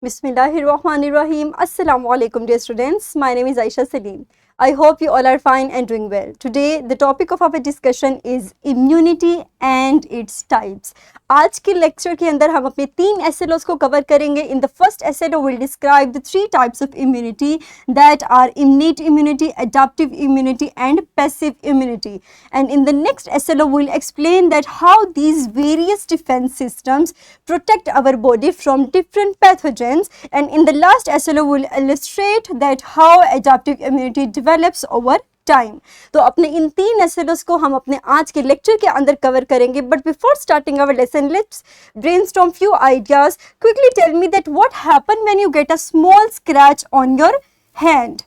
Bismillahirrahmanirrahim. Assalamu alaikum, dear students. My name is Aisha Salim. I hope you all are fine and doing well. Today, the topic of our discussion is immunity and its types. आज के lecture के अंदर हम अपने 3 SLOs को cover करेंगे. In the first SLO, we'll describe the 3 types of immunity that are innate immunity, adaptive immunity, and passive immunity. And in the next SLO, we'll explain that how these various defense systems protect our body from different pathogens. And in the last SLO, we'll illustrate that how adaptive immunity develops over time. तो अपने इन 3 एसएलओस को हम अपने आज के lecture के अंदर cover करेंगे. But before starting our lesson, let's brainstorm few ideas. Quickly tell me that what happen when you get a small scratch on your hand,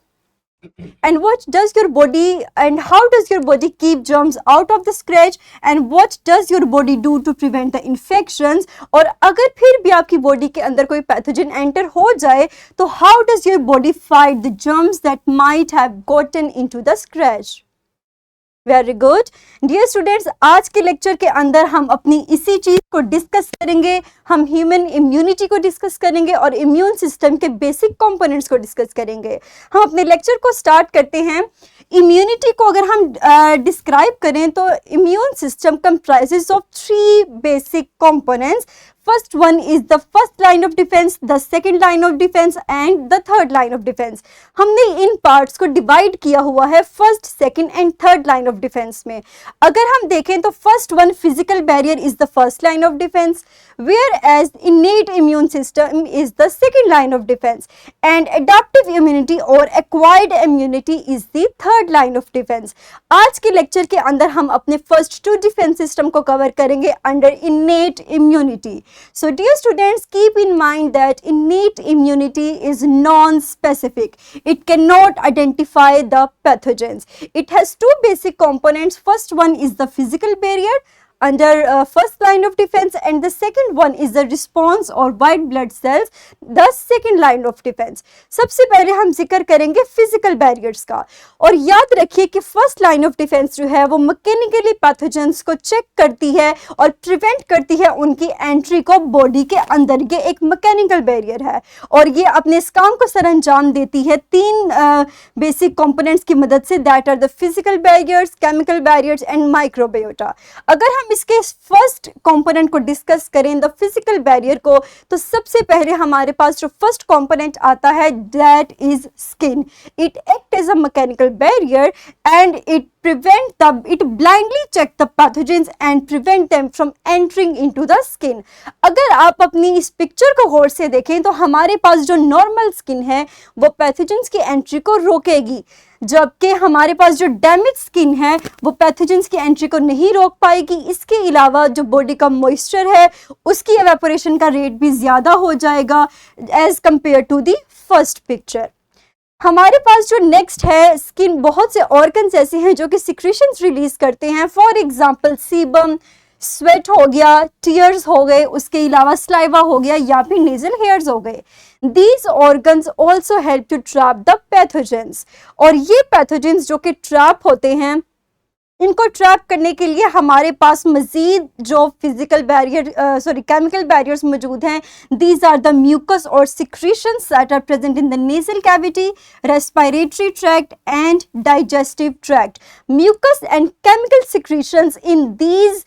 and what does your body and how does your body keep germs out of the scratch, and what does your body do to prevent the infections. और अगर फिर भी आपकी body के अंदर कोई pathogen enter हो जाए तो how does your body fight the germs that might have gotten into the scratch. Very good dear students, आज के लेक्चर के अंदर हम अपनी इसी चीज को डिस्कस करेंगे. हम ह्यूमन इम्यूनिटी को डिस्कस करेंगे और इम्यून सिस्टम के बेसिक कंपोनेंट्स को डिस्कस करेंगे. हम अपने लेक्चर को स्टार्ट करते हैं. इम्यूनिटी को अगर हम डिस्क्राइब करें तो immune system comprises of 3 basic components. First one is the first line of defense, the second line of defense and the third line of defense. हमने इन पार्ट्स को डिवाइड किया हुआ है first, second and third line of defence में. अगर हम देखें तो first one physical barrier is the first line of defence, whereas innate immune system is the second line of defense and adaptive immunity or acquired immunity is the third line of defense. आज के lecture के अंदर हम अपने first 2 defence system को cover करेंगे under innate immunity. So dear students, keep in mind that innate immunity is non-specific. It cannot identify the pathogens. It has 2 basic components. First one is the physical barrier under first line of defense and the second one is the response or white blood cells, the second line of defense. सबसे पहले हम जिक्र करेंगे physical barriers का. और याद रखिए कि फर्स्ट लाइन ऑफ डिफेंस जो है वो मैकेनिकली पैथोजेंस को चेक करती है और प्रिवेंट करती है उनकी एंट्री को बॉडी के अंदर. ये एक मैकेनिकल बैरियर है और ये अपने इस काम को सरअंजाम देती है 3 बेसिक कंपोनेंट्स की मदद से, that are the physical barriers, chemical barriers and microbiota. अगर हम इसके फर्स्ट कंपोनेंट को डिस्कस करें, द फिजिकल बैरियर को, तो सबसे पहले हमारे पास जो फर्स्ट कंपोनेंट आता है that is skin. It act as a mechanical barrier and it blindly check the pathogens and prevent them from entering into the skin. अगर आप अपनी इस पिक्चर को गौर से देखें तो हमारे पास जो नॉर्मल स्किन है वो पैथोजेंस की एंट्री को रोकेगी, जबकि हमारे पास जो डैमेज स्किन है वो पैथोजेंस की एंट्री को नहीं रोक पाएगी. इसके अलावा जो बॉडी का मॉइस्चर है उसकी एवेपोरेशन का रेट भी ज़्यादा हो जाएगा as compare to the first picture. हमारे पास जो नेक्स्ट है स्किन, बहुत से ऑर्गन्स ऐसे हैं जो कि सिक्रीशंस रिलीज करते हैं. फॉर एग्जांपल सीबम, स्वेट हो गया, टीयर्स हो गए, उसके अलावा स्लाइवा हो गया या फिर नेजल हेयर्स हो गए. These organs also help to trap the pathogens. और ये पैथोजेंस जो कि ट्रैप होते हैं, इनको ट्रैप करने के लिए हमारे पास मजीद जो फिजिकल बैरियर केमिकल बैरियर्स मौजूद हैं. दीज आर द म्यूकस और secretions that are present in the nasal cavity, respiratory tract and digestive tract. Mucus and chemical secretions in these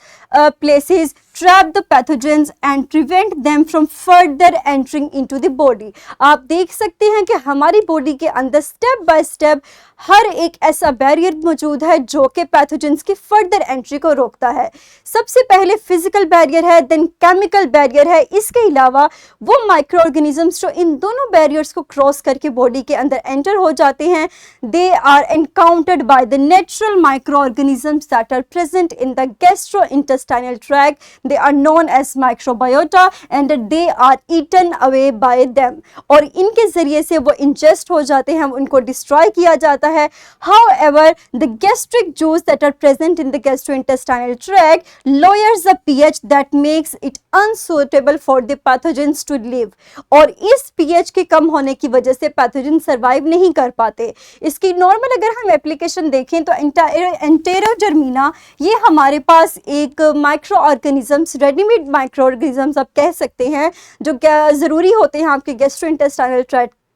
places trap the pathogens and prevent them from further entering into the body. आप देख सकते हैं कि हमारी body के अंदर step by step हर एक ऐसा बैरियर मौजूद है जो कि पैथोजेंस की फर्दर एंट्री को रोकता है. सबसे पहले फिजिकल बैरियर है, देन केमिकल बैरियर है. इसके अलावा वो माइक्रो ऑर्गेनिजम्स जो इन दोनों बैरियर्स को क्रॉस करके बॉडी के अंदर एंटर हो जाते हैं, they are encountered by the natural micro organisms that are present in the gastrointestinal tract. They are known as microbiota and they are eaten away by them. और इनके जरिए से वो ingest हो जाते हैं, उनको destroy किया जाता है. However, the gastric juice that are present in the gastrointestinal tract lowers the pH that makes it unsuitable for the pathogens to live. और इस pH के कम होने की वजह से पैथोजन सर्वाइव नहीं कर पाते. इसकी नॉर्मल अगर हम एप्लीकेशन देखें तो एंटेरोजर्मिना, ये हमारे पास एक micro organisms, readymade micro organisms आप कह सकते हैं, जो क्या ज़रूरी होते हैं आपके गैस्ट्रोइंटेस्टाइनल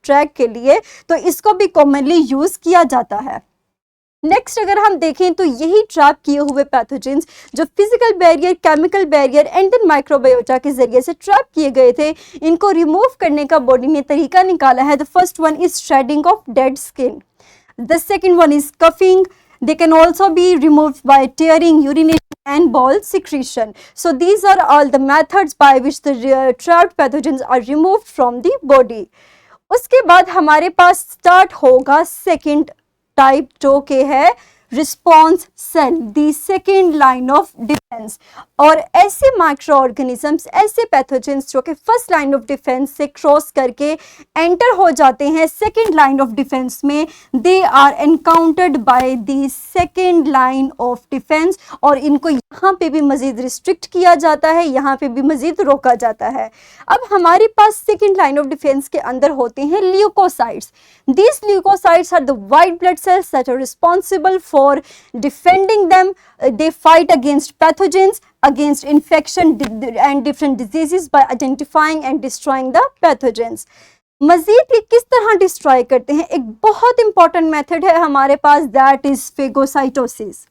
ट्रैक के लिए, तो इसको भी कॉमनली यूज़ किया जाता है। नेक्स्ट अगर हम देखें तो यही ट्रैप किए हुए पैथोजेंस जो physical barrier, chemical barrier and then microbiota के जरिए से ट्रैप किए गए थे, इनको रिमूव करने का बॉडी ने तरीका निकाला है। The first one is shedding of dead skin, the second one is coughing, they can also be removed by tearing, urination and bowel secretion. So these are all the methods by which the trapped pathogens are removed from the body. उसके बाद हमारे पास start होगा second type जो कि है response cell, the second line of defence. और ऐसे माइक्रो ऑर्गेनिजम्स, ऐसे पैथोजेंस जो कि फर्स्ट लाइन ऑफ डिफेंस से क्रॉस करके एंटर हो जाते हैं सेकेंड लाइन ऑफ डिफेंस में, they are encountered by the second line of defence. और इनको यहाँ पे भी मजीद रिस्ट्रिक्ट किया जाता है, यहाँ पे भी मजीद रोका जाता है। अब हमारे पास सेकेंड लाइन ऑफ डिफेंस के अंदर होते हैं leukocytes. These leukocytes are the white blood cells that are responsible for defending them. They fight against pathogens, against infection and different diseases by identifying and destroying the pathogens. मजीद ये किस तरह destroy करते हैं, एक बहुत इंपॉर्टेंट मेथड है हमारे पास, that is phagocytosis.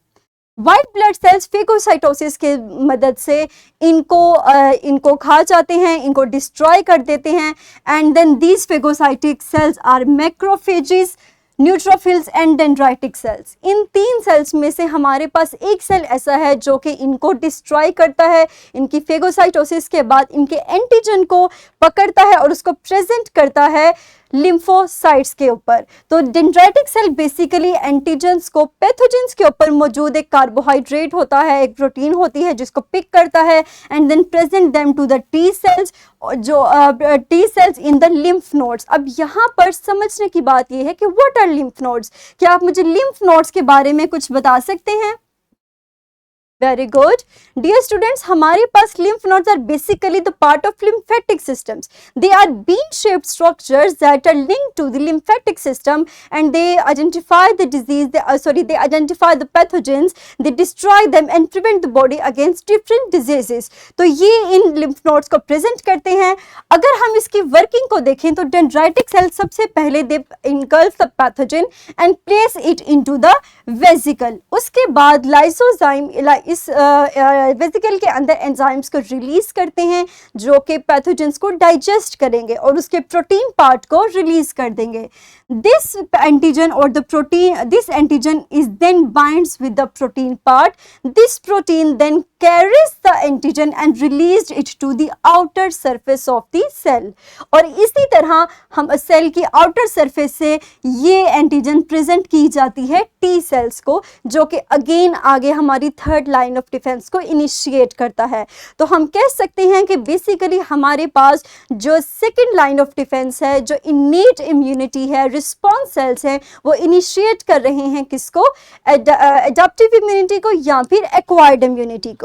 White blood cells phagocytosis के मदद से इनको खा जाते हैं, इनको डिस्ट्रॉय कर देते हैं। And then these phagocytic cells are macrophages, neutrophils and dendritic cells. इन तीन सेल्स में से हमारे पास एक सेल ऐसा है जो कि इनको डिस्ट्रॉय करता है, इनकी फेगोसाइटोसिस के बाद इनके एंटीजन को पकड़ता है और उसको प्रेजेंट करता है लिम्फोसाइट्स के ऊपर। तो डेंड्राइटिक सेल बेसिकली एंटीजेंस को पैथोजेंस के ऊपर मौजूद एक कार्बोहाइड्रेट होता है, एक प्रोटीन होती है जिसको पिक करता है and then present them to the T cells, जो T cells in the lymph nodes. अब यहाँ पर समझने की बात यह है कि व्हाट आर लिम्फ नोड्स। क्या आप मुझे लिम्फ नोड्स के बारे में कुछ बता सकते हैं? Very good. Dear students, हमारे पास lymph nodes are basically the part of lymphatic systems. They are bean-shaped structures that are linked to the lymphatic system and they identify the disease, they identify the pathogens, they destroy them and prevent the body against different diseases. तो ये इन lymph nodes को present करते हैं। अगर हम इसकी working को देखें तो dendritic cell सबसे पहले they engulf the pathogen and place it into the vesicle. उसके बाद lysozyme इस वेसिकल के अंदर एंजाइम्स को रिलीज करते हैं जो कि पैथोजेंस को डाइजेस्ट करेंगे और उसके प्रोटीन पार्ट को रिलीज कर देंगे। दिस एंटीजन और the protein, this antigen is then binds with the protein part, this protein then carries the antigen and released it to the outer surface of the cell। और इसी तरह हम cell की outer surface से ये antigen present की जाती है टी सेल्स को, जो कि अगेन आगे हमारी थर्ड लाइन ऑफ डिफेंस को इनिशिएट करता है। तो हम कह सकते हैं कि बेसिकली हमारे पास जो सेकेंड लाइन ऑफ डिफेंस है, जो इनेट इम्यूनिटी है, रिस्पॉन्स सेल्स हैं, वो इनिशिएट कर रहे हैं किसको? एडाप्टिव इम्यूनिटी को या फिर एक्वायर्ड इम्यूनिटी को।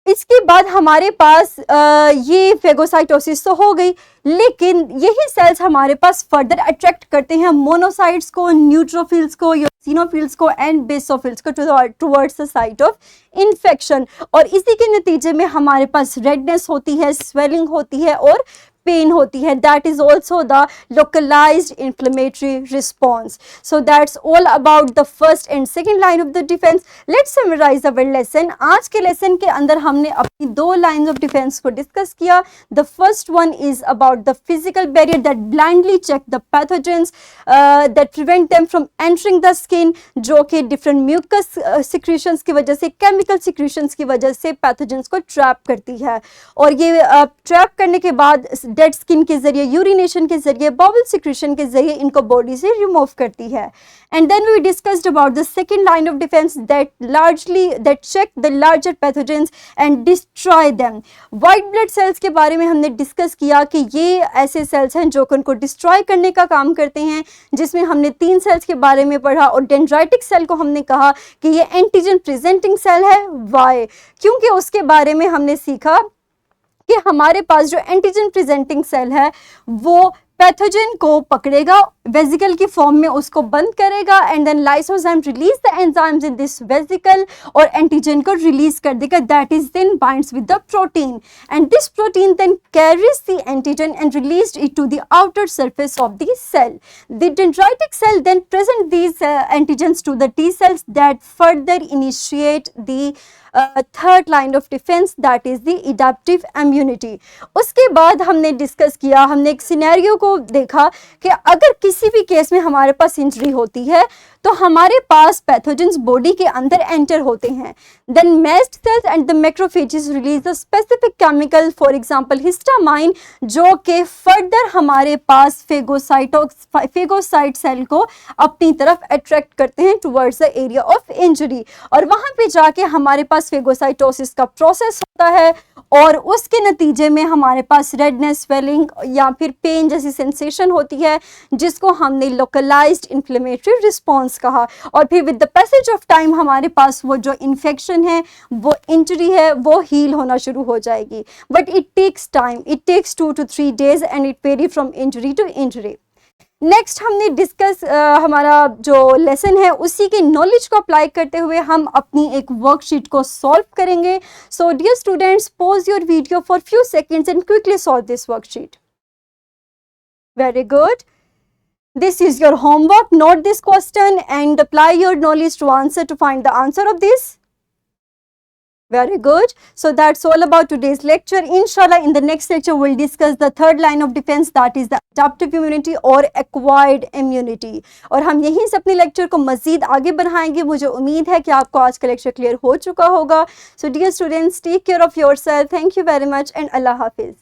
इसके बाद हमारे पास ये फेगोसाइटोसिस तो हो गई, लेकिन यही सेल्स हमारे पास फर्दर अट्रैक्ट करते हैं मोनोसाइट्स को, न्यूट्रोफिल्स को, सिनोफिल्स को एंड बेसोफिल्स को towards the site of infection. और इसी के नतीजे में हमारे पास रेडनेस होती है, स्वेलिंग होती है और पेन होती है। That is also the localised inflammatory response. So that's all about the first and second line of the defence. Let's summarise our lesson. आज के लेसन के अंदर हमने अपनी दो लाइन्स ऑफ डिफेंस को डिस्कस किया। The first one is about the physical barrier that blindly check the pathogens that prevent them from entering the skin, जो कि डिफरेंट म्यूकस सिक्रीशंस की वजह से, केमिकल सिक्रीशंस की वजह से पैथोजेंस को ट्रैप करती है। और ये ट्रैप करने के बाद डेड स्किन के जरिए, यूरिनेशन के जरिए, बाउल सिक्रीशन के जरिए इनको बॉडी से रिमूव करती है। And then we discussed about the second line of defence that check the larger pathogens and destroy them. White blood cells के बारे में हमने डिस्कस किया कि ये ऐसे सेल्स हैं जो उनको डिस्ट्रॉय करने का काम करते हैं, जिसमें हमने 3 सेल्स के बारे में पढ़ा। और डेंड्राइटिक सेल को हमने कहा कि ये एंटीजन प्रेजेंटिंग सेल है। वाई? क्योंकि उसके बारे में हमने सीखा कि हमारे पास जो एंटीजन प्रेजेंटिंग सेल है वो पैथोजन को पकड़ेगा, वेसिकल की फॉर्म में उसको बंद करेगा and then lysozyme release the enzymes in this vesicle और एंटीजन को रिलीज कर देगा, that is then binds with the protein and this protein then carries the antigen and released it to the outer surface of the cell. The dendritic cell then present these antigens to the T cells that further initiate the third line of defence, that is the adaptive immunity. उसके बाद हमने discuss किया, हमने एक scenario को देखा कि अगर किसी भी केस में हमारे पास इंजरी होती है तो हमारे पास पैथोजेंस बॉडी के अंदर एंटर होते हैं. Then mast cells and the macrophages release the specific chemical, for example histamine, जो कि फर्दर हमारे पास फेगोसाइट सेल को अपनी तरफ अट्रैक्ट करते हैं towards the area of injury और वहां पे जाके हमारे पास फेगोसाइटोसिस का प्रोसेस होता है और उसके नतीजे में हमारे पास रेडनेस, स्वेलिंग या फिर पेन जैसी सेंसेशन होती है जिसको हमने लोकलाइज्ड इन्फ्लेमेटरी रिस्पॉन्स कहा. और फिर with the passage of time हमारे पास वो जो इन्फेक्शन है, वो इंजरी है, वो हील होना शुरू हो जाएगी. But it takes time, it takes 2 to 3 days and it vary from injury to injury. Next हमने डिस्कस हमारा जो लेसन है उसी के नॉलेज को अप्लाई करते हुए हम अपनी एक वर्कशीट को सॉल्व करेंगे. So dear students, pause your video for few seconds and quickly solve this worksheet. Very good. This is your homework. Note this question and apply your knowledge to answer to find the answer of this. Very good. So that's all about today's lecture. Inshallah, in the next lecture, we'll discuss the third line of defense, that is the adaptive immunity or acquired immunity. और हम यहीं से अपने lecture को मज़ीद आगे बढ़ाएंगे. मुझे उम्मीद है कि आपको आज का lecture clear हो चुका होगा. So dear students, take care of yourself. Thank you very much and Allah Hafiz.